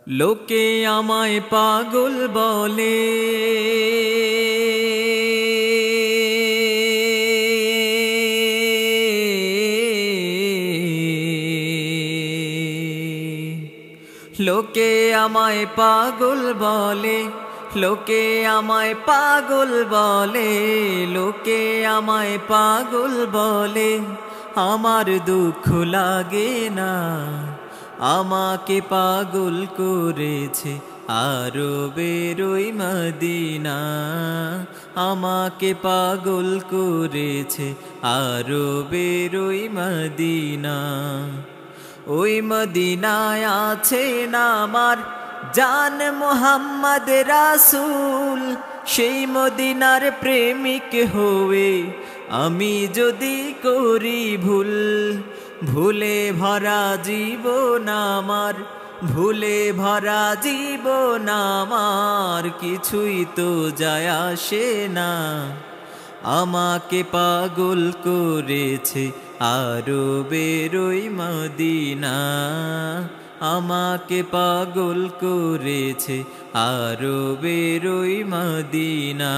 লোকে আমায় পাগল বলে, লোকে আমায় পাগল বলে, লোকে আমায় পাগল বলে, লোকে আমায় পাগল বলে। আমার দুঃখ লাগে না, আমাকে পাগল করেছে আরবের ওই মদিনা, আমাকে পাগল করেছে আরবের ওই মদিনা। ওই মদিনায় আছেন আমার জান মুহাম্মদ রাসূল, সেই মদিনার প্রেমিক হয়ে আমি যদি করি ভুল, ভুলে ভরা জীবন আমার, ভুলে ভরা জীবন আমার, কিছুই তো যায় আসে না। আমাকে পাগল করেছে আরবের ওই মদিনা, আমাকে পাগল করেছে আরবের ওই মদিনা।